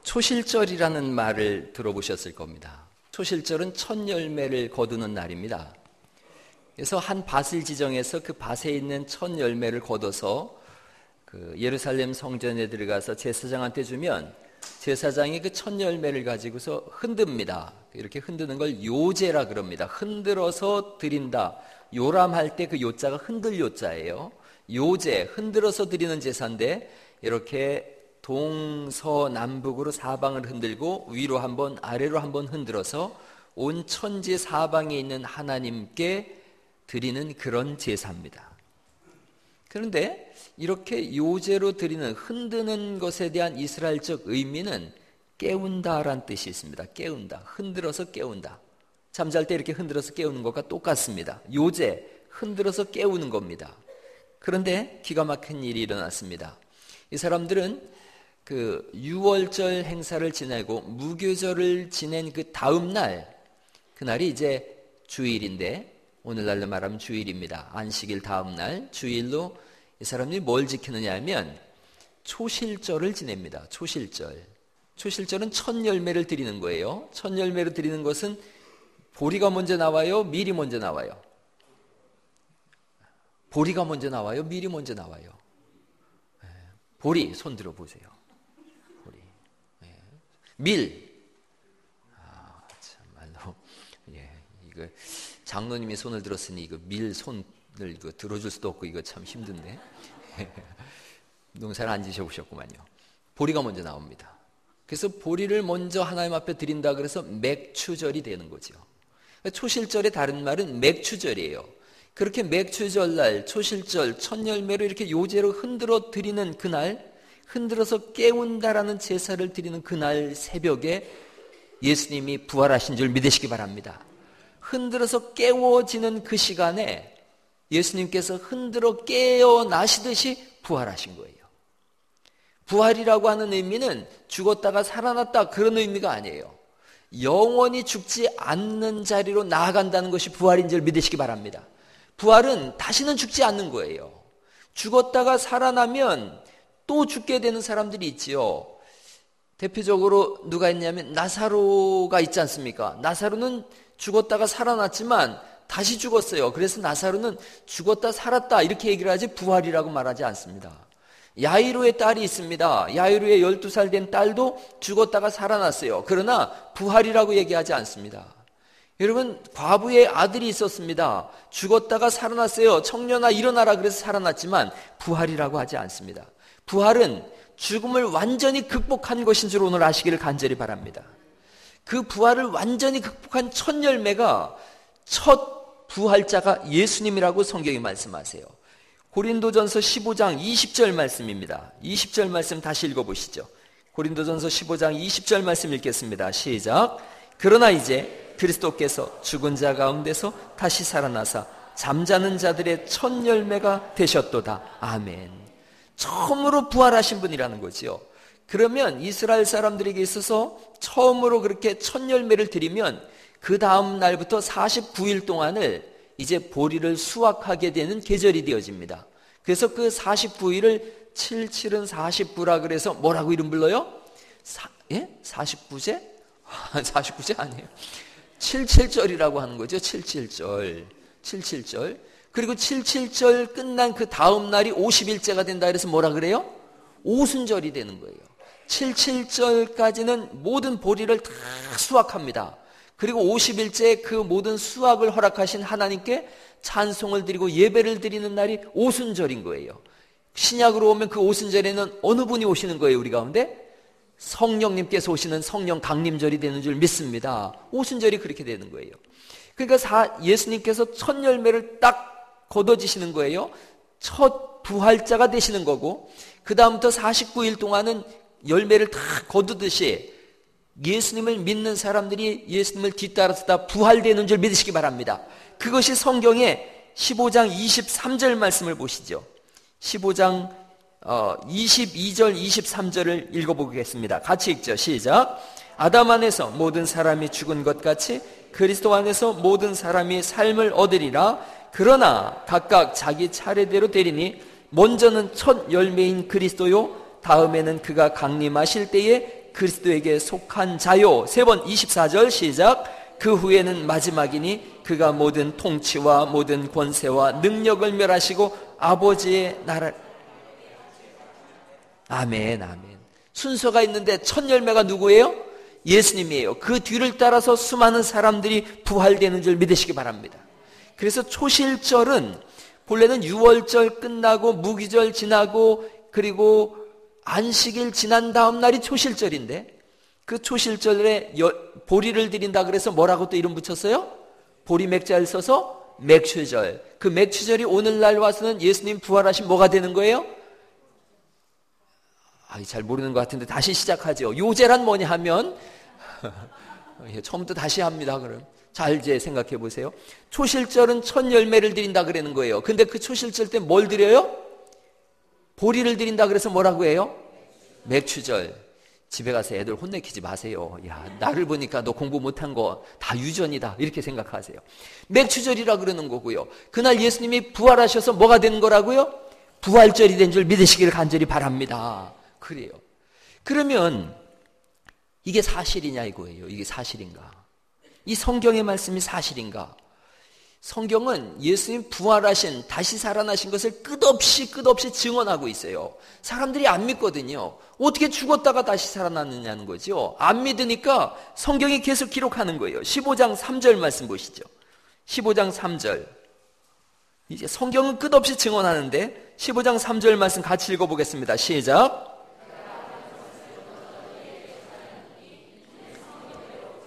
초실절이라는 말을 들어보셨을 겁니다. 초실절은 첫 열매를 거두는 날입니다. 그래서 한 밭을 지정해서 그 밭에 있는 첫 열매를 거둬서 그 예루살렘 성전에 들어가서 제사장한테 주면 제사장이 그 첫 열매를 가지고서 흔듭니다. 이렇게 흔드는 걸 요제라 그럽니다. 흔들어서 드린다. 요람할 때 그 요자가 흔들 요자예요. 요제, 흔들어서 드리는 제사인데 이렇게 동서남북으로 사방을 흔들고 위로 한번 아래로 한번 흔들어서 온 천지 사방에 있는 하나님께 드리는 그런 제사입니다. 그런데 이렇게 요제로 드리는 흔드는 것에 대한 이스라엘적 의미는 깨운다라는 뜻이 있습니다. 깨운다, 흔들어서 깨운다. 잠잘 때 이렇게 흔들어서 깨우는 것과 똑같습니다. 요제, 흔들어서 깨우는 겁니다. 그런데 기가 막힌 일이 일어났습니다. 이 사람들은 그 유월절 행사를 지내고 무교절을 지낸 그 다음 날, 그날이 이제 주일인데 오늘날로 말하면 주일입니다. 안식일 다음 날 주일로 이 사람들이 뭘 지키느냐 하면 초실절을 지냅니다. 초실절. 초실절은 첫 열매를 드리는 거예요. 첫 열매를 드리는 것은 보리가 먼저 나와요? 밀이 먼저 나와요? 보리가 먼저 나와요? 밀이 먼저 나와요? 보리, 손 들어보세요. 보리. 밀. 참말로. 이거 장로님이 손을 들었으니 이거 밀 손을 이거 들어줄 수도 없고 이거 참 힘든데. 농사를 안 지셔보셨구만요. 보리가 먼저 나옵니다. 그래서 보리를 먼저 하나님 앞에 드린다 그래서 맥추절이 되는 거죠. 초실절의 다른 말은 맥추절이에요. 그렇게 맥추절날 초실절 첫 열매로 이렇게 요제로 흔들어 드리는 그날, 흔들어서 깨운다라는 제사를 드리는 그날 새벽에 예수님이 부활하신 줄 믿으시기 바랍니다. 흔들어서 깨워지는 그 시간에 예수님께서 흔들어 깨어나시듯이 부활하신 거예요. 부활이라고 하는 의미는 죽었다가 살아났다 그런 의미가 아니에요. 영원히 죽지 않는 자리로 나아간다는 것이 부활인 줄 믿으시기 바랍니다. 부활은 다시는 죽지 않는 거예요. 죽었다가 살아나면 또 죽게 되는 사람들이 있지요. 대표적으로 누가 있냐면 나사로가 있지 않습니까? 나사로는 죽었다가 살아났지만 다시 죽었어요. 그래서 나사로는 죽었다 살았다 이렇게 얘기를 하지 부활이라고 말하지 않습니다. 야이로의 딸이 있습니다. 야이로의 12살 된 딸도 죽었다가 살아났어요. 그러나 부활이라고 얘기하지 않습니다. 여러분, 과부의 아들이 있었습니다. 죽었다가 살아났어요. 청년아 일어나라 그래서 살아났지만 부활이라고 하지 않습니다. 부활은 죽음을 완전히 극복한 것인 줄 오늘 아시기를 간절히 바랍니다. 그 부활을 완전히 극복한 첫 열매가 첫 부활자가 예수님이라고 성경이 말씀하세요. 고린도전서 15장 20절 말씀입니다. 20절 말씀 다시 읽어보시죠. 고린도전서 15장 20절 말씀 읽겠습니다. 시작. 그러나 이제 그리스도께서 죽은 자 가운데서 다시 살아나사 잠자는 자들의 첫 열매가 되셨도다. 아멘. 처음으로 부활하신 분이라는 거죠. 그러면 이스라엘 사람들에게 있어서 처음으로 그렇게 첫 열매를 드리면 그 다음 날부터 49일 동안을 이제 보리를 수확하게 되는 계절이 되어집니다. 그래서 그 49일을 77은 49라 그래서 뭐라고 이름 불러요? 49제? 49제 아니에요. 77절이라고 하는 거죠. 77절. 77절. 그리고 77절 끝난 그 다음 날이 50일째가 된다 그래서 뭐라 그래요? 오순절이 되는 거예요. 77절까지는 모든 보리를 다 수확합니다. 그리고 50일째 그 모든 수확을 허락하신 하나님께 찬송을 드리고 예배를 드리는 날이 오순절인 거예요. 신약으로 오면 그 오순절에는 어느 분이 오시는 거예요, 우리 가운데? 성령님께서 오시는 성령 강림절이 되는 줄 믿습니다. 오순절이 그렇게 되는 거예요. 그러니까 예수님께서 첫 열매를 딱 거둬지시는 거예요. 첫 부활자가 되시는 거고, 그 다음부터 49일 동안은 열매를 다 거두듯이 예수님을 믿는 사람들이 예수님을 뒤따라서 다 부활되는 줄 믿으시기 바랍니다. 그것이 성경의 15장 23절 말씀을 보시죠. 15장 22절 23절을 읽어보겠습니다. 같이 읽죠. 시작. 아담 안에서 모든 사람이 죽은 것 같이 그리스도 안에서 모든 사람이 삶을 얻으리라. 그러나 각각 자기 차례대로 되리니 먼저는 첫 열매인 그리스도요, 다음에는 그가 강림하실 때에 그리스도에게 속한 자요. 세 번 24절 시작. 그 후에는 마지막이니 그가 모든 통치와 모든 권세와 능력을 멸하시고 아버지의 나라를. 아멘, 아멘. 순서가 있는데 첫 열매가 누구예요? 예수님이에요. 그 뒤를 따라서 수많은 사람들이 부활되는 줄 믿으시기 바랍니다. 그래서 초실절은 본래는 유월절 끝나고 무기절 지나고 그리고 안식일 지난 다음 날이 초실절인데, 그 초실절에 보리를 드린다 그래서 뭐라고 또 이름 붙였어요? 보리 맥자를 써서 맥추절. 그 맥추절이 오늘날 와서는 예수님 부활하신 뭐가 되는 거예요? 잘 모르는 것 같은데 다시 시작하죠. 요제란 뭐냐 하면 처음부터 다시 합니다. 그럼 잘 이제 생각해 보세요. 초실절은 첫 열매를 드린다 그러는 거예요. 근데 그 초실절 때 뭘 드려요? 보리를 드린다 그래서 뭐라고 해요? 맥추절. 집에 가서 애들 혼내키지 마세요. 야, 나를 보니까 너 공부 못한 거 다 유전이다 이렇게 생각하세요. 맥추절이라 그러는 거고요. 그날 예수님이 부활하셔서 뭐가 되는 거라고요? 부활절이 된 줄 믿으시기를 간절히 바랍니다. 그래요. 그러면 이게 사실이냐 이거예요. 이게 사실인가? 이 성경의 말씀이 사실인가? 성경은 예수님 부활하신, 다시 살아나신 것을 끝없이 증언하고 있어요. 사람들이 안 믿거든요. 어떻게 죽었다가 다시 살아났느냐는 거죠. 안 믿으니까 성경이 계속 기록하는 거예요. 15장 3절 말씀 보시죠. 15장 3절. 이제 성경은 끝없이 증언하는데 15장 3절 말씀 같이 읽어보겠습니다. 시작.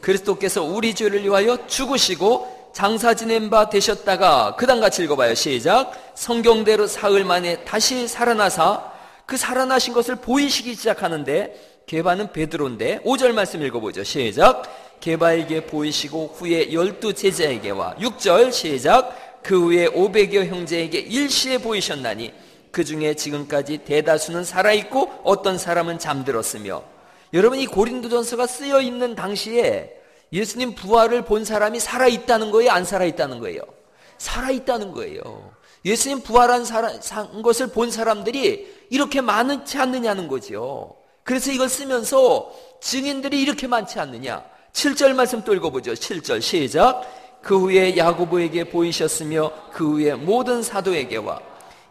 그리스도께서 우리 죄를 위하여 죽으시고 장사 지낸 바 되셨다가, 그 다음 같이 읽어봐요. 시작. 성경대로 사흘 만에 다시 살아나사 그 살아나신 것을 보이시기 시작하는데, 게바는 베드로인데 5절 말씀 읽어보죠. 시작. 게바에게 보이시고 후에 12 제자에게와 6절 시작. 그 후에 500여 형제에게 일시에 보이셨나니 그 중에 지금까지 대다수는 살아있고 어떤 사람은 잠들었으며. 여러분, 이 고린도전서가 쓰여 있는 당시에 예수님 부활을 본 사람이 살아있다는 거예요? 안 살아있다는 거예요? 살아있다는 거예요. 예수님 부활한 것을 본 사람들이 이렇게 많지 않느냐는 거죠. 그래서 이걸 쓰면서 증인들이 이렇게 많지 않느냐. 7절 말씀 또 읽어보죠. 7절 시작. 그 후에 야고보에게 보이셨으며 그 후에 모든 사도에게와.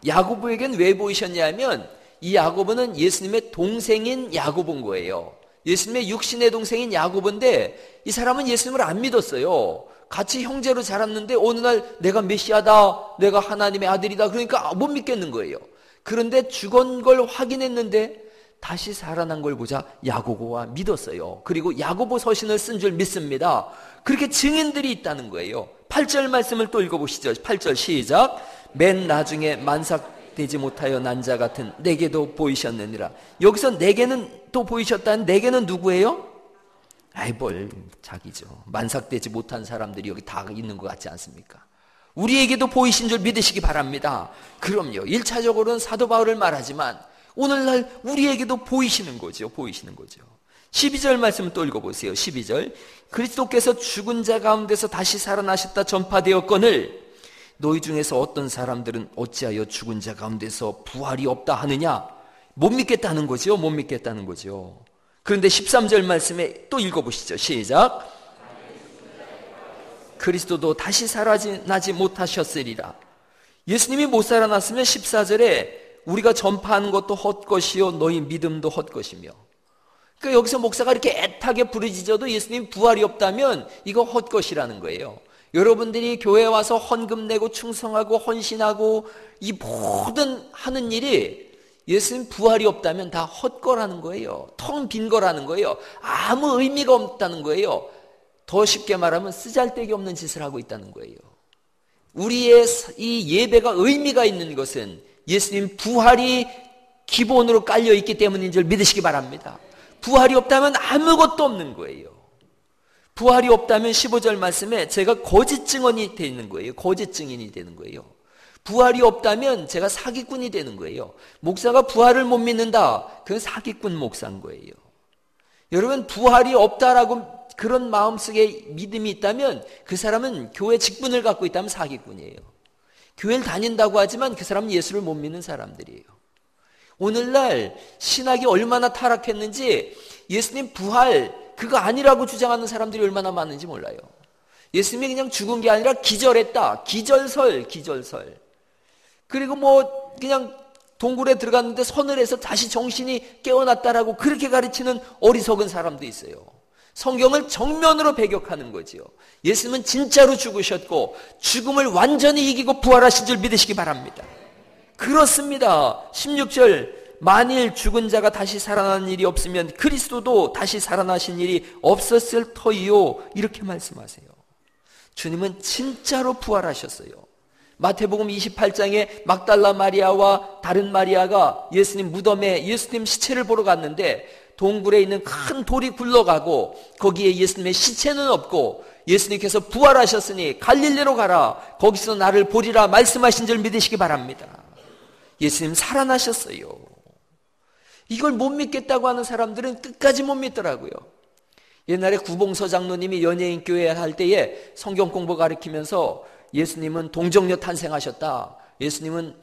야고보에게는 왜 보이셨냐면 이 야고보는 예수님의 동생인 야고보인 거예요. 예수님의 육신의 동생인 야고보인데 이 사람은 예수님을 안 믿었어요. 같이 형제로 자랐는데 어느 날 내가 메시아다, 내가 하나님의 아들이다 그러니까 못 믿겠는 거예요. 그런데 죽은 걸 확인했는데 다시 살아난 걸 보자 야고보가 믿었어요. 그리고 야고보 서신을 쓴 줄 믿습니다. 그렇게 증인들이 있다는 거예요. 8절 말씀을 또 읽어보시죠. 8절 시작. 맨 나중에 만삭되지 못하여 난 자 같은 내게도 보이셨느니라. 여기서 내게는 또 보이셨다는 내게는 누구예요? 뭘 자기죠. 만삭되지 못한 사람들이 여기 다 있는 것 같지 않습니까? 우리에게도 보이신 줄 믿으시기 바랍니다. 그럼요. 1차적으로는 사도 바울을 말하지만 오늘날 우리에게도 보이시는 거죠. 보이시는 거죠. 12절 말씀을 또 읽어보세요. 12절. 그리스도께서 죽은 자 가운데서 다시 살아나셨다 전파되었거늘 너희 중에서 어떤 사람들은 어찌하여 죽은 자 가운데서 부활이 없다 하느냐? 못 믿겠다는 거죠. 못 믿겠다는 거죠. 그런데 13절 말씀에 또 읽어보시죠. 시작. 그리스도도 다시 살아나지 못하셨으리라. 예수님이 못 살아났으면 14절에 우리가 전파하는 것도 헛것이요 너희 믿음도 헛것이며. 그러니까 여기서 목사가 이렇게 애타게 부르짖어도 예수님 부활이 없다면 이거 헛것이라는 거예요. 여러분들이 교회에 와서 헌금 내고 충성하고 헌신하고 이 모든 하는 일이 예수님 부활이 없다면 다 헛거라는 거예요. 텅 빈 거라는 거예요. 아무 의미가 없다는 거예요. 더 쉽게 말하면 쓰잘데기 없는 짓을 하고 있다는 거예요. 우리의 이 예배가 의미가 있는 것은 예수님 부활이 기본으로 깔려 있기 때문인 줄 믿으시기 바랍니다. 부활이 없다면 아무것도 없는 거예요. 부활이 없다면 15절 말씀에 제가 거짓 증언이 되는 거예요. 거짓 증인이 되는 거예요. 부활이 없다면 제가 사기꾼이 되는 거예요. 목사가 부활을 못 믿는다. 그건 사기꾼 목사인 거예요. 여러분, 부활이 없다라고 그런 마음속에 믿음이 있다면 그 사람은 교회 직분을 갖고 있다면 사기꾼이에요. 교회를 다닌다고 하지만 그 사람은 예수를 못 믿는 사람들이에요. 오늘날 신학이 얼마나 타락했는지 예수님 부활 그거 아니라고 주장하는 사람들이 얼마나 많은지 몰라요. 예수님이 그냥 죽은 게 아니라 기절했다. 기절설. 그리고 뭐 그냥 동굴에 들어갔는데 서늘해서 다시 정신이 깨어났다라고 그렇게 가르치는 어리석은 사람도 있어요. 성경을 정면으로 배격하는 거지요. 예수님은 진짜로 죽으셨고 죽음을 완전히 이기고 부활하신 줄 믿으시기 바랍니다. 그렇습니다. 16절 만일 죽은 자가 다시 살아나는 일이 없으면 그리스도도 다시 살아나신 일이 없었을 터이요. 이렇게 말씀하세요. 주님은 진짜로 부활하셨어요. 마태복음 28장에 막달라 마리아와 다른 마리아가 예수님 무덤에 예수님 시체를 보러 갔는데 동굴에 있는 큰 돌이 굴러가고 거기에 예수님의 시체는 없고 예수님께서 부활하셨으니 갈릴리로 가라. 거기서 나를 보리라 말씀하신 줄 믿으시기 바랍니다. 예수님 살아나셨어요. 이걸 못 믿겠다고 하는 사람들은 끝까지 못 믿더라고요. 옛날에 구봉서 장로님이 연예인 교회 할 때에 성경 공부 가르치면서 예수님은 동정녀 탄생하셨다. 예수님은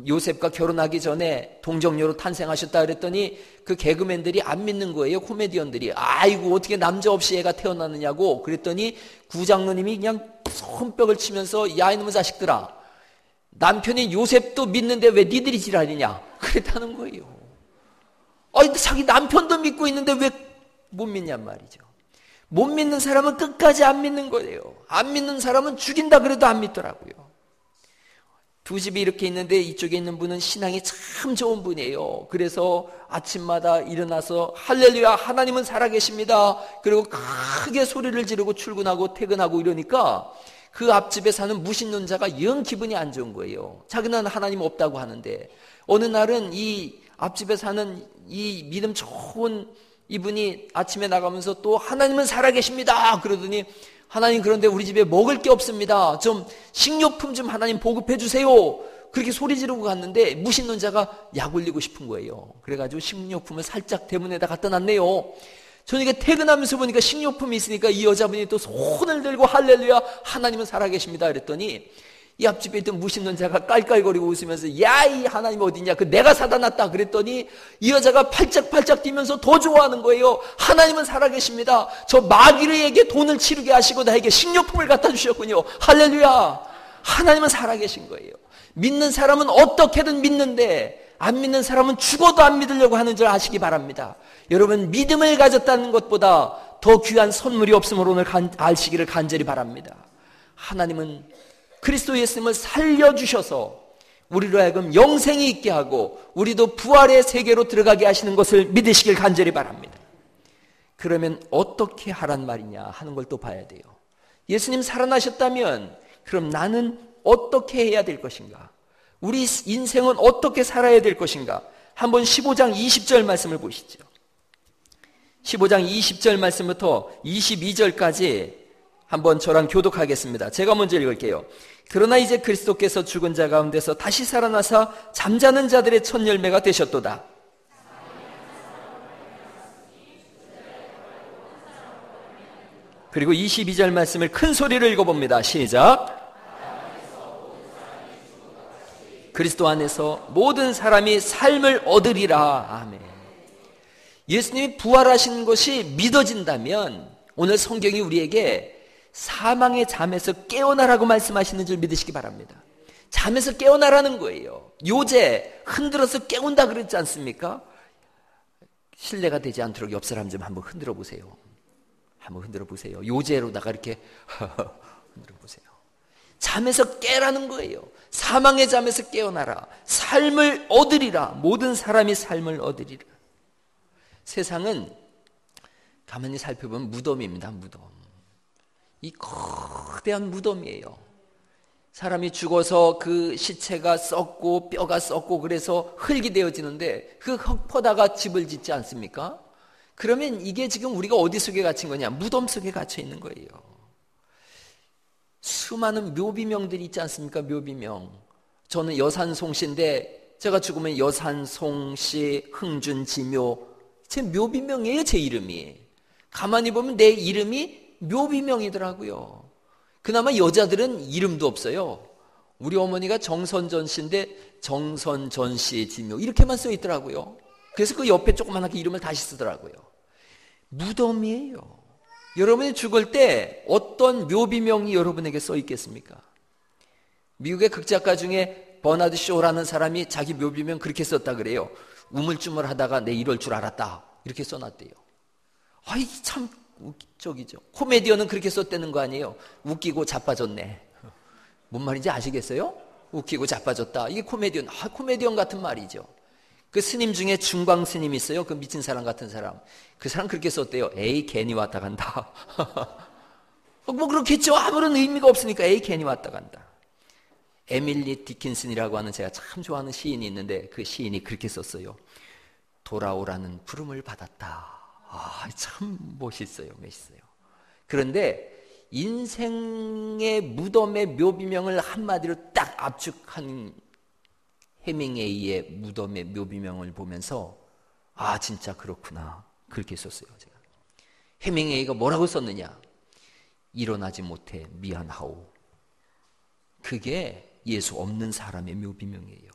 요셉과 결혼하기 전에 동정녀로 탄생하셨다 그랬더니 그 개그맨들이 안 믿는 거예요. 코미디언들이. 아이고 어떻게 남자 없이 애가 태어났느냐고. 그랬더니 구장로님이 그냥 손뼉을 치면서 야 이놈의 자식들아, 남편인 요셉도 믿는데 왜 니들이 지랄이냐 그랬다는 거예요. 아니 자기 남편도 믿고 있는데 왜 못 믿냔 말이죠. 못 믿는 사람은 끝까지 안 믿는 거예요. 안 믿는 사람은 죽인다 그래도 안 믿더라고요. 두 집이 이렇게 있는데 이쪽에 있는 분은 신앙이 참 좋은 분이에요. 그래서 아침마다 일어나서 할렐루야 하나님은 살아계십니다. 그리고 크게 소리를 지르고 출근하고 퇴근하고 이러니까 그 앞집에 사는 무신론자가 영 기분이 안 좋은 거예요. 자기는 하나님 없다고 하는데 어느 날은 이 앞집에 사는 이 믿음 좋은 이분이 아침에 나가면서 또 하나님은 살아계십니다 그러더니 하나님 그런데 우리 집에 먹을 게 없습니다. 좀 식료품 좀 하나님 보급해 주세요. 그렇게 소리 지르고 갔는데 무신론자가 약 올리고 싶은 거예요. 그래가지고 식료품을 살짝 대문에다 갖다 놨네요. 저녁에 퇴근하면서 보니까 식료품이 있으니까 이 여자분이 또 손을 들고 할렐루야 하나님은 살아계십니다 그랬더니 이 앞집에 있던 무신론자가 깔깔거리고 웃으면서 야 이 하나님 어디냐 그 내가 사다 놨다 그랬더니 이 여자가 팔짝팔짝 뛰면서 더 좋아하는 거예요. 하나님은 살아계십니다. 저 마귀에게 돈을 치르게 하시고 나에게 식료품을 갖다 주셨군요. 할렐루야 하나님은 살아계신 거예요. 믿는 사람은 어떻게든 믿는데 안 믿는 사람은 죽어도 안 믿으려고 하는 줄 아시기 바랍니다. 여러분 믿음을 가졌다는 것보다 더 귀한 선물이 없음을 오늘 아시기를 간절히 바랍니다. 하나님은 그리스도 예수님을 살려주셔서 우리로 하여금 영생이 있게 하고 우리도 부활의 세계로 들어가게 하시는 것을 믿으시길 간절히 바랍니다. 그러면 어떻게 하란 말이냐 하는 걸 또 봐야 돼요. 예수님 살아나셨다면 그럼 나는 어떻게 해야 될 것인가? 우리 인생은 어떻게 살아야 될 것인가? 한번 15장 20절 말씀을 보시죠. 15장 20절 말씀부터 22절까지 한번 저랑 교독하겠습니다. 제가 먼저 읽을게요. 그러나 이제 그리스도께서 죽은 자 가운데서 다시 살아나사 잠자는 자들의 첫 열매가 되셨도다. 그리고 22절 말씀을 큰 소리를 읽어봅니다. 시작. 그리스도 안에서 모든 사람이 삶을 얻으리라. 아멘. 예수님이 부활하신 것이 믿어진다면 오늘 성경이 우리에게 사망의 잠에서 깨어나라고 말씀하시는 줄 믿으시기 바랍니다. 잠에서 깨어나라는 거예요. 요새 흔들어서 깨운다 그랬지 않습니까? 신뢰가 되지 않도록 옆 사람 좀 한번 흔들어 보세요. 한번 흔들어 보세요. 요제로다가 이렇게 흔들어 보세요. 잠에서 깨라는 거예요. 사망의 잠에서 깨어나라. 삶을 얻으리라. 모든 사람이 삶을 얻으리라. 세상은 가만히 살펴보면 무덤입니다. 무덤. 이 거대한 무덤이에요. 사람이 죽어서 그 시체가 썩고 뼈가 썩고 그래서 흙이 되어지는데 그 흙퍼다가 집을 짓지 않습니까? 그러면 이게 지금 우리가 어디 속에 갇힌 거냐? 무덤 속에 갇혀 있는 거예요. 수많은 묘비명들이 있지 않습니까? 묘비명. 저는 여산송씨인데 제가 죽으면 여산송씨, 흥준지묘. 제 묘비명이에요, 제 이름이. 가만히 보면 내 이름이 묘비명이더라고요. 그나마 여자들은 이름도 없어요. 우리 어머니가 정선전 씨인데 정선전 씨의 지묘 이렇게만 써 있더라고요. 그래서 그 옆에 조그만하게 이름을 다시 쓰더라고요. 무덤이에요. 여러분이 죽을 때 어떤 묘비명이 여러분에게 써 있겠습니까? 미국의 극작가 중에 버나드 쇼라는 사람이 자기 묘비명 그렇게 썼다 그래요. 우물쭈물하다가 내 이럴 줄 알았다 이렇게 써놨대요. 아이 참 웃기적이죠. 코미디언은 그렇게 썼다는 거 아니에요. 웃기고 자빠졌네. 뭔 말인지 아시겠어요? 웃기고 자빠졌다. 이게 코미디언. 코미디언 같은 말이죠. 그 스님 중에 중광 스님 있어요. 그 미친 사람 같은 사람. 그 사람 그렇게 썼대요. 에이 괜히 왔다 간다. 뭐 그렇겠죠. 아무런 의미가 없으니까 에이 괜히 왔다 간다. 에밀리 디킨슨이라고 하는 제가 참 좋아하는 시인이 있는데 그 시인이 그렇게 썼어요. 돌아오라는 부름을 받았다. 참 멋있어요. 그런데 인생의 무덤의 묘비명을 한마디로 딱 압축한 해밍웨이의 무덤의 묘비명을 보면서 진짜 그렇구나 그렇게 썼어요. 제가. 해밍웨이가 뭐라고 썼느냐? 일어나지 못해 미안하오. 그게 예수 없는 사람의 묘비명이에요.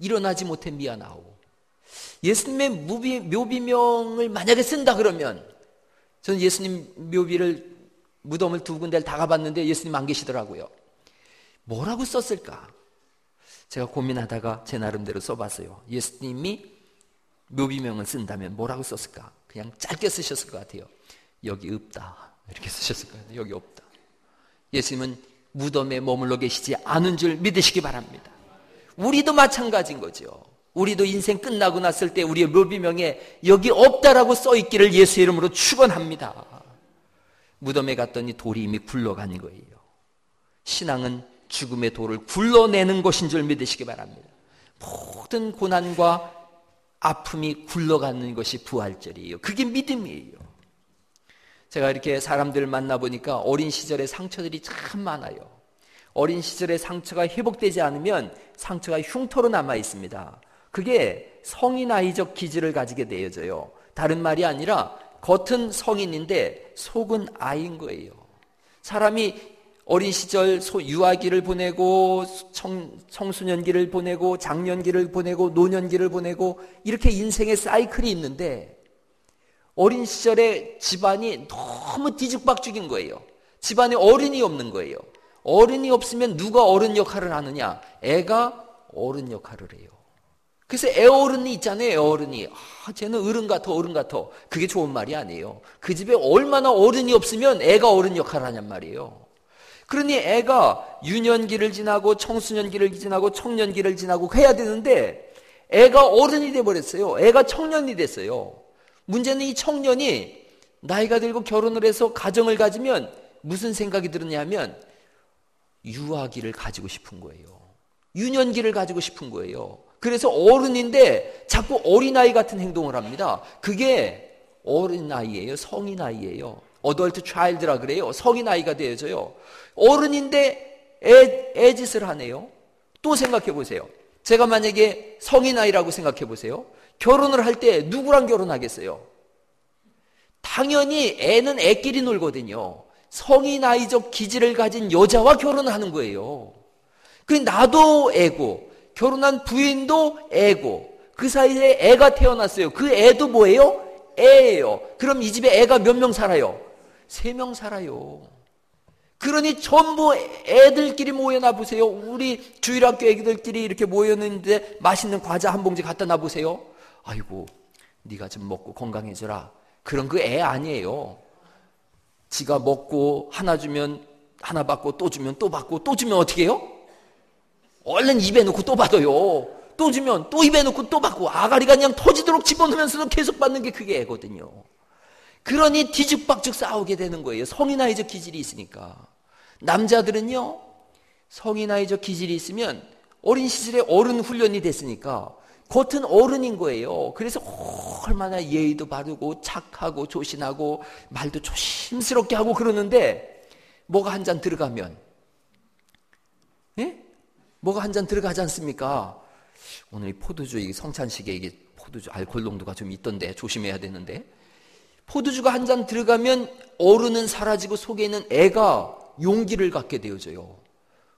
일어나지 못해 미안하오. 예수님의 묘비명을 만약에 쓴다 그러면, 저는 예수님 묘비를 무덤을 두 군데를 다 가봤는데 예수님 안 계시더라고요. 뭐라고 썼을까? 제가 고민하다가 제 나름대로 써봤어요. 예수님이 묘비명을 쓴다면 뭐라고 썼을까? 그냥 짧게 쓰셨을 것 같아요. 여기 없다 이렇게 쓰셨을 것 같아요. 여기 없다. 예수님은 무덤에 머물러 계시지 않은 줄 믿으시기 바랍니다. 우리도 마찬가지인 거죠. 우리도 인생 끝나고 났을 때 우리의 묘비명에 여기 없다라고 써있기를 예수 이름으로 축원합니다. 무덤에 갔더니 돌이 이미 굴러간 거예요. 신앙은 죽음의 돌을 굴러내는 것인 줄 믿으시기 바랍니다. 모든 고난과 아픔이 굴러가는 것이 부활절이에요. 그게 믿음이에요. 제가 이렇게 사람들을 만나보니까 어린 시절의 상처들이 참 많아요. 어린 시절의 상처가 회복되지 않으면 상처가 흉터로 남아 있습니다. 그게 성인아이적 기질을 가지게 되어져요. 다른 말이 아니라 겉은 성인인데 속은 아이인 거예요. 사람이 어린 시절 유아기를 보내고 청소년기를 보내고 장년기를 보내고 노년기를 보내고 이렇게 인생의 사이클이 있는데 어린 시절에 집안이 너무 뒤죽박죽인 거예요. 집안에 어른이 없는 거예요. 어른이 없으면 누가 어른 역할을 하느냐? 애가 어른 역할을 해요. 그래서 애어른이 있잖아요. 애어른이. 쟤는 어른 같아 어른 같아. 그게 좋은 말이 아니에요. 그 집에 얼마나 어른이 없으면 애가 어른 역할을 하냔 말이에요. 그러니 애가 유년기를 지나고 청소년기를 지나고 청년기를 지나고 해야 되는데 애가 어른이 돼버렸어요. 애가 청년이 됐어요. 문제는 이 청년이 나이가 들고 결혼을 해서 가정을 가지면 무슨 생각이 드느냐면 유아기를 가지고 싶은 거예요. 유년기를 가지고 싶은 거예요. 그래서 어른인데 자꾸 어린아이 같은 행동을 합니다. 그게 어린아이예요. 성인아이예요. 어덜트 차일드라 그래요. 성인아이가 되어져요. 어른인데 애짓을 하네요. 또 생각해 보세요. 제가 만약에 성인아이라고 생각해 보세요. 결혼을 할 때 누구랑 결혼하겠어요? 당연히 애는 애끼리 놀거든요. 성인아이적 기질을 가진 여자와 결혼을 하는 거예요. 그 나도 애고 결혼한 부인도 애고 그 사이에 애가 태어났어요. 그 애도 뭐예요? 애예요. 그럼 이 집에 애가 몇 명 살아요? 3명 살아요. 그러니 전부 애들끼리 모여나 보세요. 우리 주일학교 애기들끼리 이렇게 모였는데 맛있는 과자 한 봉지 갖다 놔보세요. 아이고 네가 좀 먹고 건강해져라. 그런 그 애 아니에요. 지가 먹고 하나 주면 하나 받고 또 주면 또 받고 또 주면 어떻게 해요? 얼른 입에 넣고 또 받아요. 또 주면 또 입에 넣고 또 받고 아가리가 그냥 터지도록 집어넣으면서도 계속 받는 게 그게 애거든요. 그러니 뒤죽박죽 싸우게 되는 거예요. 성인아이적 기질이 있으니까. 남자들은요, 성인아이적 기질이 있으면 어린 시절에 어른 훈련이 됐으니까 겉은 어른인 거예요. 그래서 얼마나 예의도 바르고 착하고 조신하고 말도 조심스럽게 하고 그러는데 뭐가 한 잔 들어가면 뭐가 한 잔 들어가지 않습니까? 오늘 이 포도주, 이 성찬식에 이게 포도주 알코올 농도가 좀 있던데 조심해야 되는데 포도주가 한 잔 들어가면 어른은 사라지고 속에 있는 애가 용기를 갖게 되어져요.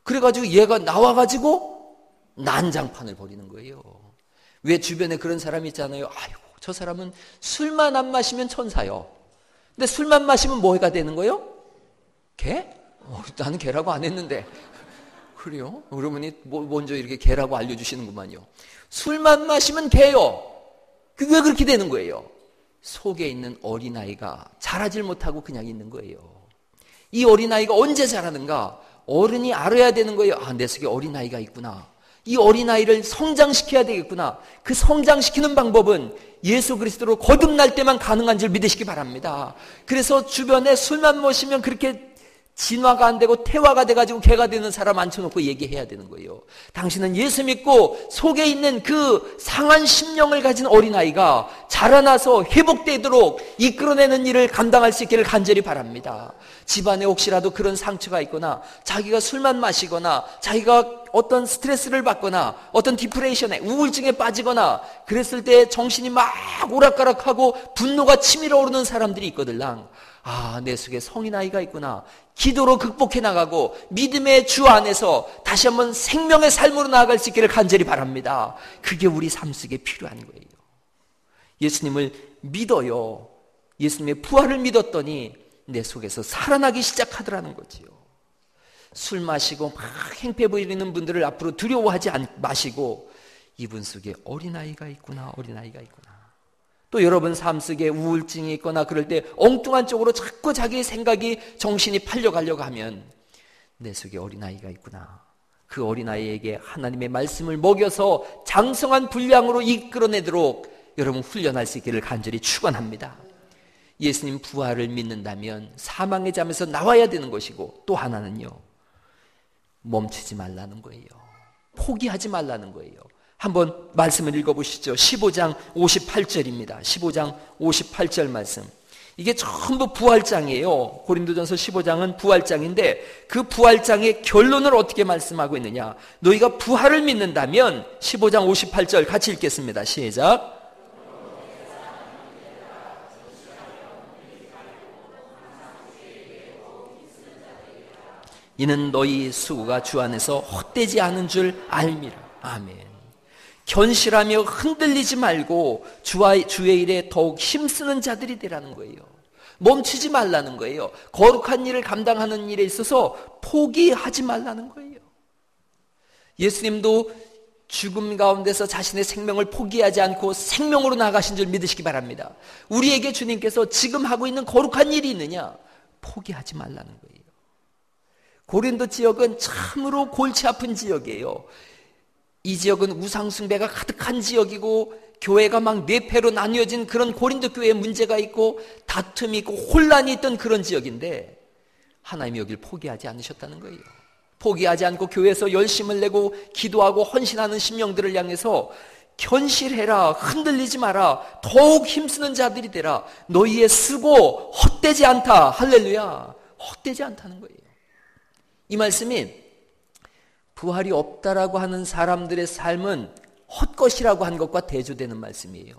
그래가지고 얘가 나와가지고 난장판을 벌이는 거예요. 왜 주변에 그런 사람이 있잖아요. 아이고 저 사람은 술만 안 마시면 천사요. 근데 술만 마시면 뭐가 되는 거예요? 개? 나는 개라고 안 했는데. 그래요? 여러분이 먼저 이렇게 개라고 알려주시는구만요. 술만 마시면 개요. 왜 그렇게 되는 거예요? 속에 있는 어린아이가 자라질 못하고 그냥 있는 거예요. 이 어린아이가 언제 자라는가? 어른이 알아야 되는 거예요. 내 속에 어린아이가 있구나. 이 어린아이를 성장시켜야 되겠구나. 그 성장시키는 방법은 예수 그리스도로 거듭날 때만 가능한 줄 믿으시기 바랍니다. 그래서 주변에 술만 마시면 그렇게 진화가 안 되고 태화가 돼가지고 개가 되는 사람 앉혀놓고 얘기해야 되는 거예요. 당신은 예수 믿고 속에 있는 그 상한 심령을 가진 어린아이가 자라나서 회복되도록 이끌어내는 일을 감당할 수 있기를 간절히 바랍니다. 집안에 혹시라도 그런 상처가 있거나 자기가 술만 마시거나 자기가 어떤 스트레스를 받거나 어떤 디프레이션에 우울증에 빠지거나 그랬을 때 정신이 막 오락가락하고 분노가 치밀어 오르는 사람들이 있거들랑. 내 속에 성인 아이가 있구나. 기도로 극복해 나가고 믿음의 주 안에서 다시 한번 생명의 삶으로 나아갈 수 있기를 간절히 바랍니다. 그게 우리 삶 속에 필요한 거예요. 예수님을 믿어요. 예수님의 부활을 믿었더니 내 속에서 살아나기 시작하더라는 거지요. 술 마시고 막 행패 부리는 분들을 앞으로 두려워하지 마시고 이분 속에 어린아이가 있구나, 어린아이가 있구나. 또 여러분 삶 속에 우울증이 있거나 그럴 때 엉뚱한 쪽으로 자꾸 자기의 생각이 정신이 팔려가려고 하면 내 속에 어린아이가 있구나. 그 어린아이에게 하나님의 말씀을 먹여서 장성한 분량으로 이끌어내도록 여러분 훈련할 수 있기를 간절히 축원합니다. 예수님 부활을 믿는다면 사망의 잠에서 나와야 되는 것이고 또 하나는요. 멈추지 말라는 거예요. 포기하지 말라는 거예요. 한번 말씀을 읽어보시죠. 15장 58절입니다. 15장 58절 말씀. 이게 전부 부활장이에요. 고린도전서 15장은 부활장인데 그 부활장의 결론을 어떻게 말씀하고 있느냐. 너희가 부활을 믿는다면 15장 58절 같이 읽겠습니다. 시작. 이는 너희 수고가 주 안에서 헛되지 않은 줄 알미라. 아멘. 견실하며 흔들리지 말고 주의 일에 더욱 힘쓰는 자들이 되라는 거예요. 멈추지 말라는 거예요. 거룩한 일을 감당하는 일에 있어서 포기하지 말라는 거예요. 예수님도 죽음 가운데서 자신의 생명을 포기하지 않고 생명으로 나가신 줄 믿으시기 바랍니다. 우리에게 주님께서 지금 하고 있는 거룩한 일이 있느냐? 포기하지 말라는 거예요. 고린도 지역은 참으로 골치 아픈 지역이에요. 이 지역은 우상숭배가 가득한 지역이고 교회가 막 뇌패로 나뉘어진 그런 고린도 교회에 문제가 있고 다툼이 있고 혼란이 있던 그런 지역인데 하나님이 여길 포기하지 않으셨다는 거예요. 포기하지 않고 교회에서 열심을 내고 기도하고 헌신하는 심령들을 향해서 견실해라, 흔들리지 마라, 더욱 힘쓰는 자들이 되라. 너희의 쓰고 헛되지 않다. 할렐루야. 헛되지 않다는 거예요. 이 말씀이 부활이 없다라고 하는 사람들의 삶은 헛것이라고 한 것과 대조되는 말씀이에요.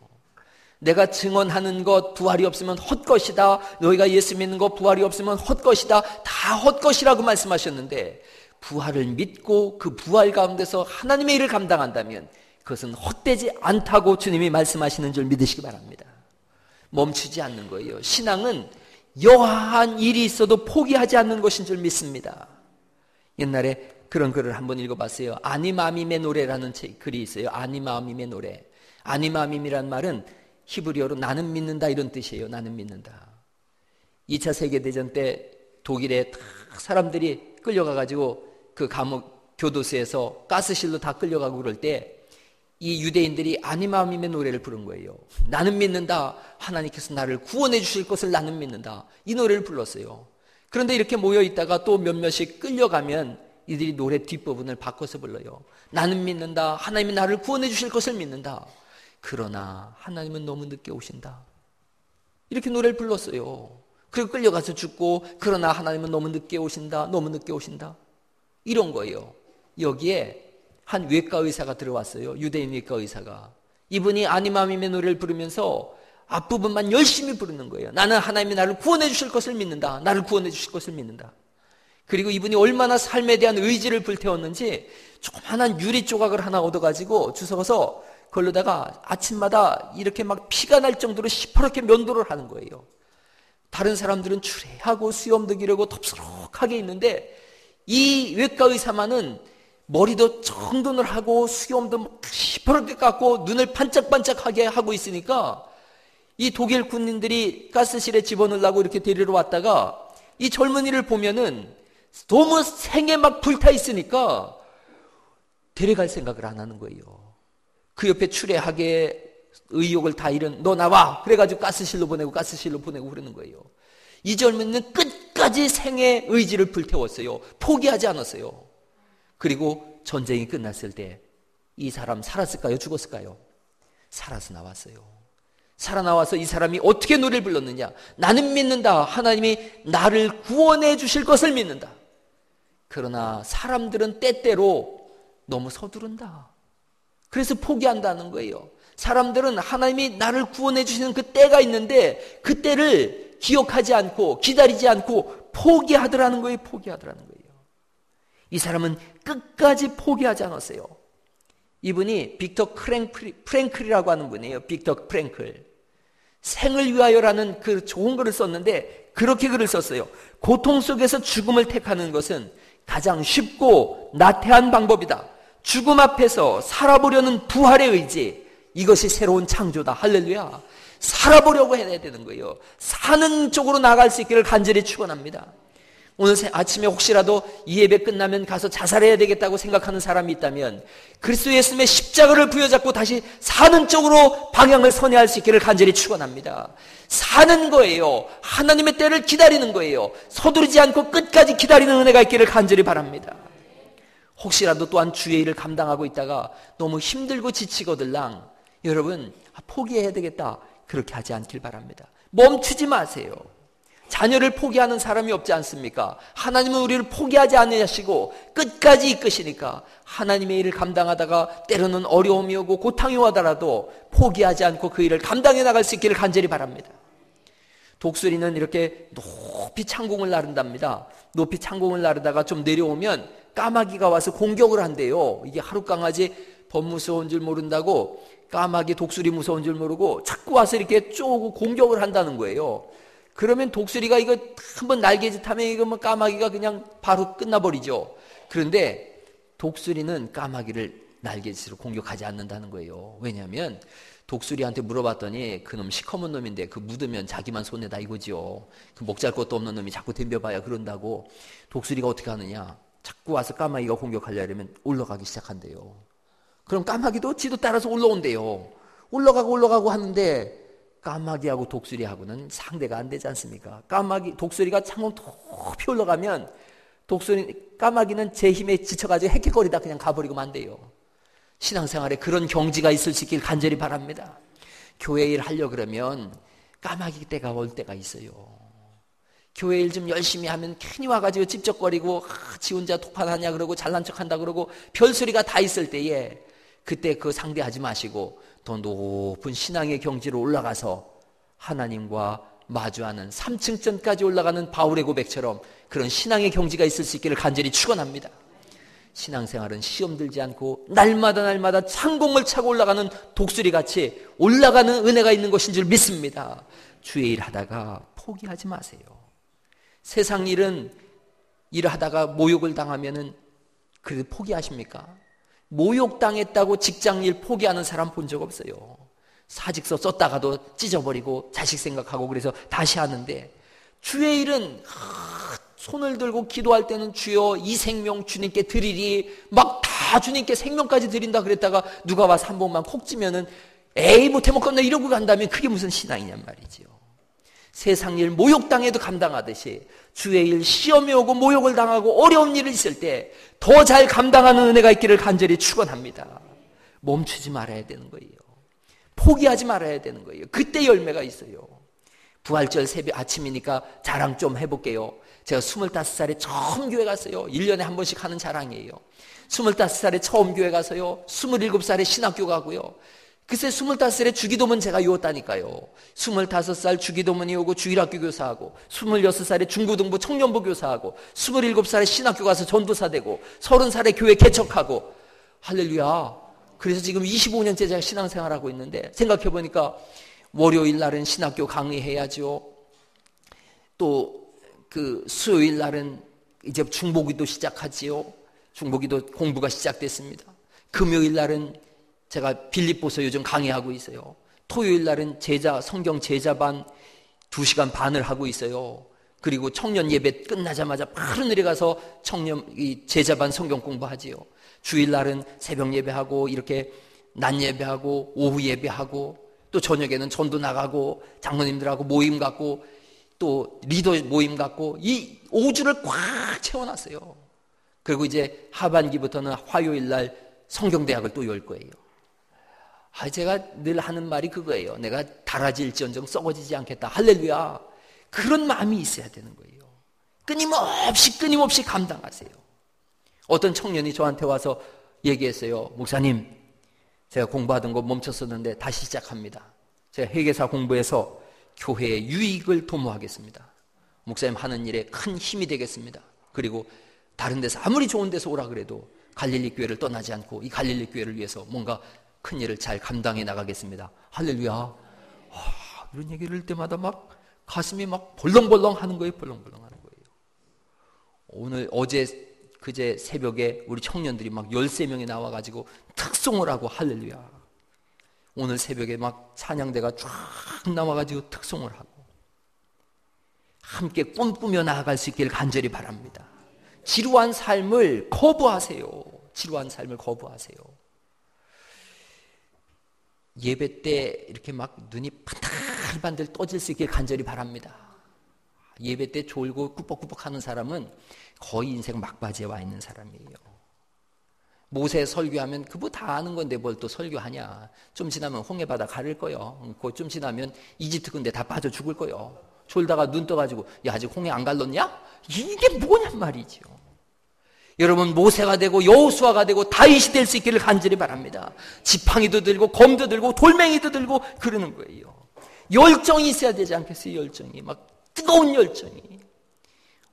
내가 증언하는 것 부활이 없으면 헛것이다. 너희가 예수 믿는 것 부활이 없으면 헛것이다. 다 헛것이라고 말씀하셨는데 부활을 믿고 그 부활 가운데서 하나님의 일을 감당한다면 그것은 헛되지 않다고 주님이 말씀하시는 줄 믿으시기 바랍니다. 멈추지 않는 거예요. 신앙은 여하한 일이 있어도 포기하지 않는 것인 줄 믿습니다. 옛날에 그런 글을 한번 읽어봤어요. 아니마밈의 노래라는 글이 있어요. 아니마밈의 노래. 아니마밈이란 말은 히브리어로 나는 믿는다 이런 뜻이에요. 나는 믿는다. 2차 세계대전 때 독일에 사람들이 끌려가가지고 그 감옥 교도소에서 가스실로 다 끌려가고 그럴 때 이 유대인들이 아니마밈의 노래를 부른 거예요. 나는 믿는다. 하나님께서 나를 구원해 주실 것을 나는 믿는다. 이 노래를 불렀어요. 그런데 이렇게 모여있다가 또 몇몇이 끌려가면 이들이 노래 뒷부분을 바꿔서 불러요. 나는 믿는다. 하나님이 나를 구원해 주실 것을 믿는다. 그러나 하나님은 너무 늦게 오신다. 이렇게 노래를 불렀어요. 그리고 끌려가서 죽고 그러나 하나님은 너무 늦게 오신다. 너무 늦게 오신다. 이런 거예요. 여기에 한 외과 의사가 들어왔어요. 유대인 외과 의사가. 이분이 아니마밈의 노래를 부르면서 앞부분만 열심히 부르는 거예요. 나는 하나님이 나를 구원해 주실 것을 믿는다. 나를 구원해 주실 것을 믿는다. 그리고 이분이 얼마나 삶에 대한 의지를 불태웠는지 조그만한 유리 조각을 하나 얻어가지고 주워서 그러다가 아침마다 이렇게 막 피가 날 정도로 시퍼렇게 면도를 하는 거예요. 다른 사람들은 추레하고 수염도 기르고 덥수룩하게 있는데 이 외과 의사만은 머리도 정돈을 하고 수염도 시퍼렇게 깎고 눈을 반짝반짝하게 하고 있으니까 이 독일 군인들이 가스실에 집어넣으려고 이렇게 데리러 왔다가 이 젊은이를 보면은 너무 생에 막 불타 있으니까 데려갈 생각을 안 하는 거예요. 그 옆에 추레하게 의욕을 다 잃은 너 나와 그래가지고 가스실로 보내고 그러는 거예요. 이 젊은이는 끝까지 생의 의지를 불태웠어요. 포기하지 않았어요. 그리고 전쟁이 끝났을 때 이 사람 살았을까요? 죽었을까요? 살아서 나왔어요. 살아나와서 이 사람이 어떻게 노래를 불렀느냐? 나는 믿는다. 하나님이 나를 구원해 주실 것을 믿는다. 그러나 사람들은 때때로 너무 서두른다. 그래서 포기한다는 거예요. 사람들은 하나님이 나를 구원해 주시는 그 때가 있는데 그 때를 기억하지 않고 기다리지 않고 포기하더라는 거예요. 이 사람은 끝까지 포기하지 않았어요. 이분이 빅터 프랭클이라고 하는 분이에요. 빅터 프랭클. 생을 위하여라는 그 좋은 글을 썼는데 그렇게 글을 썼어요. 고통 속에서 죽음을 택하는 것은 가장 쉽고 나태한 방법이다. 죽음 앞에서 살아보려는 부활의 의지, 이것이 새로운 창조다. 할렐루야. 살아보려고 해야 되는 거예요. 사는 쪽으로 나갈 수 있기를 간절히 축원합니다. 오늘 아침에 혹시라도 이 예배 끝나면 가서 자살해야 되겠다고 생각하는 사람이 있다면 그리스도 예수님의 십자가를 부여잡고 다시 사는 쪽으로 방향을 선회할 수 있기를 간절히 축원합니다. 사는 거예요. 하나님의 때를 기다리는 거예요. 서두르지 않고 끝까지 기다리는 은혜가 있기를 간절히 바랍니다. 혹시라도 또한 주의 일을 감당하고 있다가 너무 힘들고 지치거들랑 여러분 포기해야 되겠다 그렇게 하지 않길 바랍니다. 멈추지 마세요. 자녀를 포기하는 사람이 없지 않습니까? 하나님은 우리를 포기하지 않으시고 끝까지 이끄시니까 하나님의 일을 감당하다가 때로는 어려움이 오고 고통이 오더라도 포기하지 않고 그 일을 감당해 나갈 수 있기를 간절히 바랍니다. 독수리는 이렇게 높이 창공을 나른답니다. 높이 창공을 나르다가 좀 내려오면 까마귀가 와서 공격을 한대요. 이게 하룻강아지 범 무서운 줄 모른다고 까마귀 독수리 무서운 줄 모르고 자꾸 와서 이렇게 쪼고 공격을 한다는 거예요. 그러면 독수리가 이거 한번 날개짓 하면 이거 뭐 까마귀가 그냥 바로 끝나버리죠. 그런데 독수리는 까마귀를 날개짓으로 공격하지 않는다는 거예요. 왜냐하면 독수리한테 물어봤더니 그놈 시커먼 놈인데 그 묻으면 자기만 손해다 이거지요. 그 목잘 것도 없는 놈이 자꾸 덤벼봐야 그런다고. 독수리가 어떻게 하느냐? 자꾸 와서 까마귀가 공격하려면 올라가기 시작한대요. 그럼 까마귀도 지도 따라서 올라온대요. 올라가고 하는데 까마귀하고 독수리하고는 상대가 안 되지 않습니까? 독수리가 창문 높이 올라가면 까마귀는 제 힘에 지쳐가지고 헥헥거리다 그냥 가버리고 만대요. 신앙생활에 그런 경지가 있을 수 있길 간절히 바랍니다. 교회 일 하려고 그러면 까마귀 때가 올 때가 있어요. 교회 일 좀 열심히 하면 괜히 와가지고 찝쩍거리고 지 혼자 독파하냐 그러고 잘난 척한다 그러고 별소리가 다 있을 때에 그때 그 상대하지 마시고 더 높은 신앙의 경지로 올라가서 하나님과 마주하는 3층전까지 올라가는 바울의 고백처럼 그런 신앙의 경지가 있을 수 있기를 간절히 축원합니다. 신앙생활은 시험 들지 않고 날마다 창공을 차고 올라가는 독수리같이 올라가는 은혜가 있는 것인 줄 믿습니다. 주의 일 하다가 포기하지 마세요. 세상 일은 일하다가 모욕을 당하면은 그래도 포기하십니까? 모욕당했다고 직장일 포기하는 사람 본 적 없어요. 사직서 썼다가도 찢어버리고 자식 생각하고 그래서 다시 하는데 주의 일은 손을 들고 기도할 때는 주여 이 생명 주님께 드리리 막 다 주님께 생명까지 드린다 그랬다가 누가 와서 한 번만 콕 찌면은 에이 못해 먹겠나 이러고 간다면 그게 무슨 신앙이냔 말이지요. 세상 일 모욕당해도 감당하듯이 주의 일 시험이 오고 모욕을 당하고 어려운 일이 있을 때 더 잘 감당하는 은혜가 있기를 간절히 축원합니다. 멈추지 말아야 되는 거예요. 포기하지 말아야 되는 거예요. 그때 열매가 있어요. 부활절 새벽 아침이니까 자랑 좀 해볼게요. 제가 25살에 처음 교회 갔어요. 1년에 한 번씩 하는 자랑이에요. 25살에 처음 교회 가서요. 27살에 신학교 가고요. 글쎄 25살에 주기도문 제가 이었다니까요. 25살 주기도문이 오고 주일학교 교사하고 26살에 중고등부 청년부 교사하고 27살에 신학교 가서 전도사 되고 30살에 교회 개척하고 할렐루야. 그래서 지금 25년째 제가 신앙생활하고 있는데 생각해 보니까 월요일 날은 신학교 강의해야죠. 또 그 수요일 날은 이제 중보기도 시작하지요. 중보기도 공부가 시작됐습니다. 금요일 날은 제가 빌립보서 요즘 강의하고 있어요. 토요일 날은 성경 제자반 2시간 반을 하고 있어요. 그리고 청년 예배 끝나자마자 바로 내려가서 제자반 성경 공부하지요. 주일 날은 새벽 예배하고 이렇게 낮 예배하고 오후 예배하고 또 저녁에는 전도 나가고 장로님들하고 모임 갖고 또 리더 모임 갖고 이 5주를 꽉 채워놨어요. 그리고 이제 하반기부터는 화요일 날 성경대학을 또 열 거예요. 제가 늘 하는 말이 그거예요. 내가 달아질지언정 썩어지지 않겠다. 할렐루야. 그런 마음이 있어야 되는 거예요. 끊임없이 감당하세요. 어떤 청년이 저한테 와서 얘기했어요. 목사님, 제가 공부하던 거 멈췄었는데 다시 시작합니다. 제가 회계사 공부해서 교회의 유익을 도모하겠습니다. 목사님 하는 일에 큰 힘이 되겠습니다. 그리고 다른 데서 아무리 좋은 데서 오라 그래도 갈릴리 교회를 떠나지 않고 이 갈릴리 교회를 위해서 뭔가 큰 일을 잘 감당해 나가겠습니다. 할렐루야. 이런 얘기를 할 때마다 막 가슴이 막 벌렁벌렁 하는 거예요. 벌렁벌렁 하는 거예요. 그제 새벽에 우리 청년들이 막 13명이 나와가지고 특송을 하고 할렐루야. 오늘 새벽에 막 찬양대가 쫙 나와가지고 특송을 하고 함께 꿈꾸며 나아갈 수 있기를 간절히 바랍니다. 지루한 삶을 거부하세요. 지루한 삶을 거부하세요. 예배 때 이렇게 막 눈이 반들반들 떠질 수 있기를 간절히 바랍니다. 예배 때 졸고 꾸벅꾸벅 하는 사람은 거의 인생 막바지에 와 있는 사람이에요. 모세 설교하면 그거 다 아는 건데 뭘 또 설교하냐. 좀 지나면 홍해바다 가를 거요. 그거 좀 지나면 이집트 근데 다 빠져 죽을 거요. 졸다가 눈 떠가지고 야 아직 홍해 안 갈랐냐? 이게 뭐냔 말이죠. 여러분 모세가 되고 여호수아가 되고 다윗이 될 수 있기를 간절히 바랍니다. 지팡이도 들고 검도 들고 돌멩이도 들고 그러는 거예요. 열정이 있어야 되지 않겠어요? 열정이 막 뜨거운 열정이.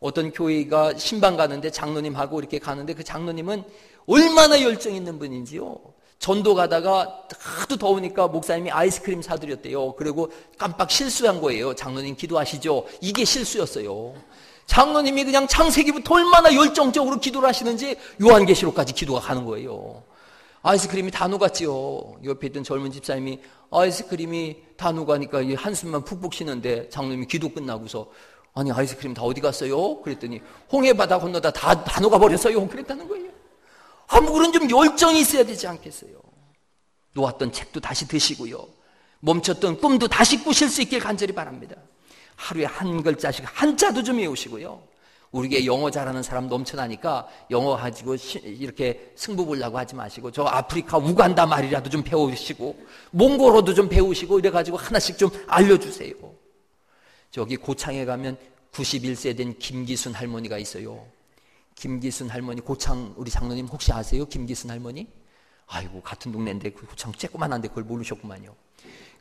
어떤 교회가 신방 가는데 장로님하고 이렇게 가는데 그 장로님은 얼마나 열정 있는 분인지요. 전도 가다가 하도 더우니까 목사님이 아이스크림 사드렸대요. 그리고 깜빡 실수한 거예요. 장로님 기도하시죠. 이게 실수였어요. 장로님이 그냥 창세기부터 얼마나 열정적으로 기도를 하시는지 요한계시록까지 기도가 가는 거예요. 아이스크림이 다 녹았지요. 옆에 있던 젊은 집사님이 아이스크림이 다 녹으니까 한숨만 푹푹 쉬는데 장로님이 기도 끝나고서 아니 아이스크림 다 어디 갔어요? 그랬더니 홍해바다 건너다 다 녹아버렸어요. 그랬다는 거예요. 그런 좀 열정이 있어야 되지 않겠어요? 놓았던 책도 다시 드시고요. 멈췄던 꿈도 다시 꾸실 수 있길 간절히 바랍니다. 하루에 한 글자씩 한자도 좀 외우시고요. 우리게 영어 잘하는 사람 넘쳐나니까 영어 가지고 이렇게 승부 보려고 하지 마시고 저 아프리카 우간다 말이라도 좀 배우시고 몽골어도 좀 배우시고 이래가지고 하나씩 좀 알려주세요. 저기 고창에 가면 91세 된 김기순 할머니가 있어요. 김기순 할머니 고창 우리 장로님 혹시 아세요? 김기순 할머니? 아이고 같은 동네인데 그 고창 쬐끄만한데 그걸 모르셨구만요.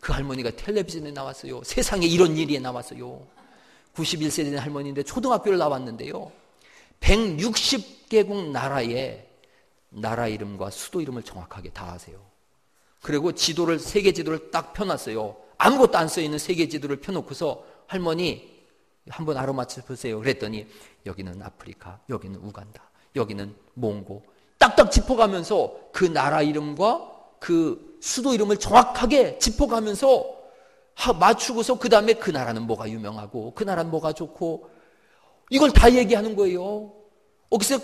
그 할머니가 텔레비전에 나왔어요. 세상에 이런 일이 나왔어요. 91세 된 할머니인데 초등학교를 나왔는데요. 160개국 나라의 나라 이름과 수도 이름을 정확하게 다 아세요. 그리고 세계 지도를 딱 펴놨어요. 아무것도 안 써있는 세계 지도를 펴놓고서 할머니 한번 알아맞혀 보세요. 그랬더니 여기는 아프리카, 여기는 우간다, 여기는 몽고 딱딱 짚어가면서 그 나라 이름과 그 수도 이름을 정확하게 짚어가면서 맞추고서 그 다음에 그 나라는 뭐가 유명하고 그 나라는 뭐가 좋고 이걸 다 얘기하는 거예요. 그래서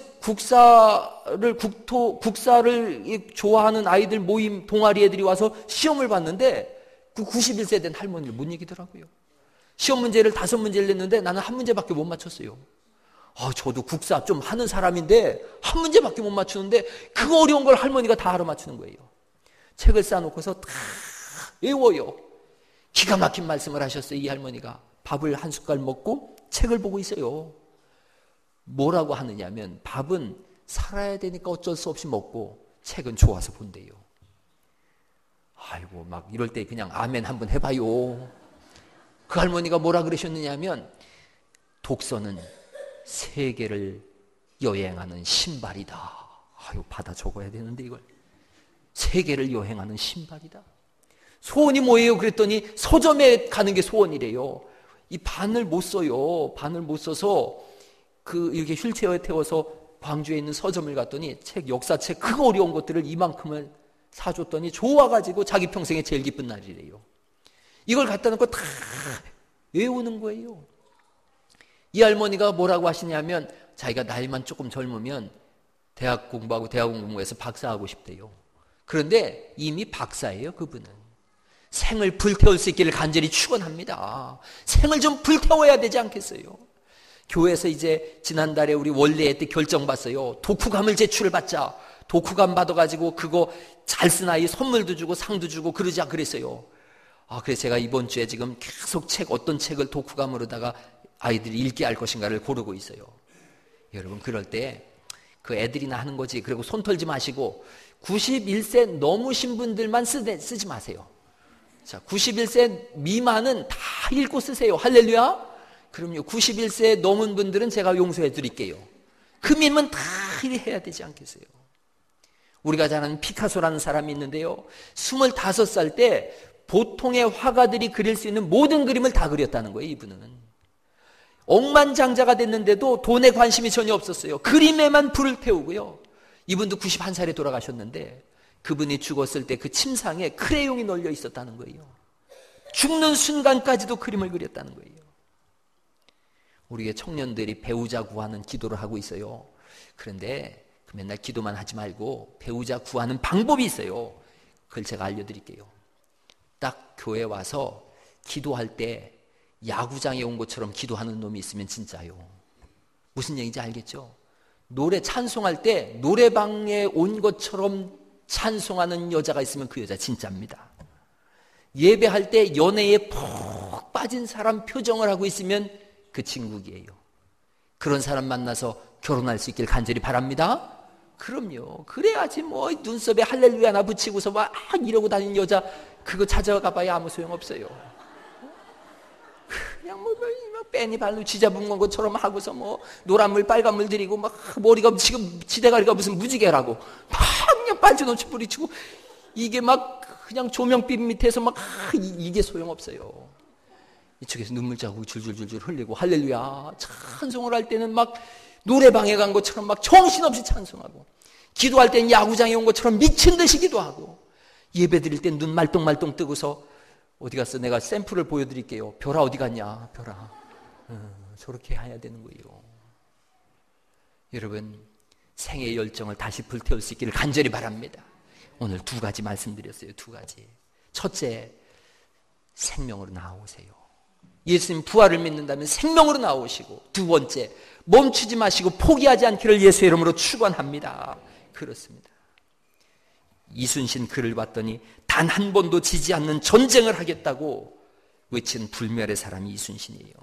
국사를 좋아하는 아이들 모임 동아리 애들이 와서 시험을 봤는데 그 91세 된 할머니를 못 이기더라고요. 시험 문제를 5문제를 냈는데 나는 한 문제밖에 못 맞췄어요. 저도 국사 좀 하는 사람인데 한 문제밖에 못 맞추는데 그 어려운 걸 할머니가 다 알아맞추는 거예요. 책을 쌓아놓고서 다 외워요. 기가 막힌 말씀을 하셨어요. 이 할머니가 밥을 한 숟갈 먹고 책을 보고 있어요. 뭐라고 하느냐면 밥은 살아야 되니까 어쩔 수 없이 먹고 책은 좋아서 본대요. 아이고 막 이럴 때 그냥 아멘 한번 해봐요. 그 할머니가 뭐라 그러셨느냐면 독서는 세계를 여행하는 신발이다. 받아 적어야 되는데 이걸 세계를 여행하는 신발이다. 소원이 뭐예요? 그랬더니 서점에 가는 게 소원이래요. 이 반을 못 써요. 반을 못 써서 이렇게 휠체어에 태워서 광주에 있는 서점을 갔더니 역사책 크고 어려운 것들을 이만큼을 사줬더니 좋아가지고 자기 평생에 제일 기쁜 날이래요. 이걸 갖다 놓고 다 외우는 거예요. 이 할머니가 뭐라고 하시냐면 자기가 나이만 조금 젊으면 대학 공부해서 박사하고 싶대요. 그런데 이미 박사예요, 그분은. 생을 불태울 수 있기를 간절히 축원합니다. 생을 좀 불태워야 되지 않겠어요? 교회에서 이제 지난달에 우리 원래회 때 결정받았어요. 독후감을 제출을 받자. 독후감 받아가지고 그거 잘 쓴 아이 선물도 주고 상도 주고 그러자 그랬어요. 그래서 제가 이번 주에 지금 계속 어떤 책을 독후감으로다가 아이들이 읽게 할 것인가를 고르고 있어요. 여러분, 그럴 때 그 애들이나 하는 거지. 그리고 손 털지 마시고 91세 넘으신 분들만 쓰지 마세요. 자, 91세 미만은 다 읽고 쓰세요. 할렐루야. 그럼요. 91세 넘은 분들은 제가 용서해 드릴게요. 그 민은 다 해야 되지 않겠어요? 우리가 잘 아는 피카소라는 사람이 있는데요. 25살 때 보통의 화가들이 그릴 수 있는 모든 그림을 다 그렸다는 거예요, 이분은. 억만장자가 됐는데도 돈에 관심이 전혀 없었어요. 그림에만 불을 태우고요. 이분도 91살에 돌아가셨는데 그분이 죽었을 때 그 침상에 크레용이 널려 있었다는 거예요. 죽는 순간까지도 그림을 그렸다는 거예요. 우리의 청년들이 배우자 구하는 기도를 하고 있어요. 그런데 맨날 기도만 하지 말고 배우자 구하는 방법이 있어요. 그걸 제가 알려드릴게요. 딱 교회 와서 기도할 때 야구장에 온 것처럼 기도하는 놈이 있으면 진짜요. 무슨 얘기인지 알겠죠? 노래 찬송할 때 노래방에 온 것처럼 찬송하는 여자가 있으면 그 여자 진짜입니다. 예배할 때 연애에 푹 빠진 사람 표정을 하고 있으면 그 친구기예요. 그런 사람 만나서 결혼할 수 있길 간절히 바랍니다. 그럼요. 그래야지 뭐 눈썹에 할렐루야 하나 붙이고서 막 이러고 다니는 여자 그거 찾아가 봐야 아무 소용없어요. 그냥 뭐 빼니 발로 쥐잡은 것처럼 하고서 뭐 노란물 빨간물 들이고 막 머리가 지금 지대가리가 무슨 무지개라고 막 그냥 빨주노치 뿌리치고 이게 막 그냥 조명빛 밑에서 막 이게 소용없어요. 이쪽에서 눈물 자국이 줄줄줄줄 흘리고 할렐루야 찬송을 할 때는 막 노래방에 간 것처럼 막 정신없이 찬송하고 기도할 때는 야구장에 온 것처럼 미친 듯이 기도하고 예배 드릴 땐 눈 말똥말똥 뜨고서 어디 갔어? 내가 샘플을 보여드릴게요. 별아 어디 갔냐? 별아. 저렇게 해야 되는 거예요. 여러분 생의 열정을 다시 불태울 수 있기를 간절히 바랍니다. 오늘 2가지 말씀드렸어요. 2가지. 첫째, 생명으로 나오세요. 예수님 부활을 믿는다면 생명으로 나오시고, 2번째, 멈추지 마시고 포기하지 않기를 예수의 이름으로 축원합니다. 그렇습니다. 이순신 글을 봤더니 단 한 번도 지지 않는 전쟁을 하겠다고 외친 불멸의 사람이 이순신이에요.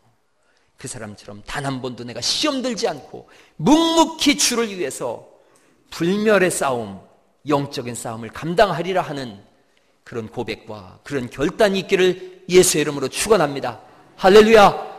그 사람처럼 단 한 번도 내가 시험 들지 않고 묵묵히 주를 위해서 불멸의 싸움, 영적인 싸움을 감당하리라 하는 그런 고백과 그런 결단이 있기를 예수의 이름으로 축원합니다. 할렐루야.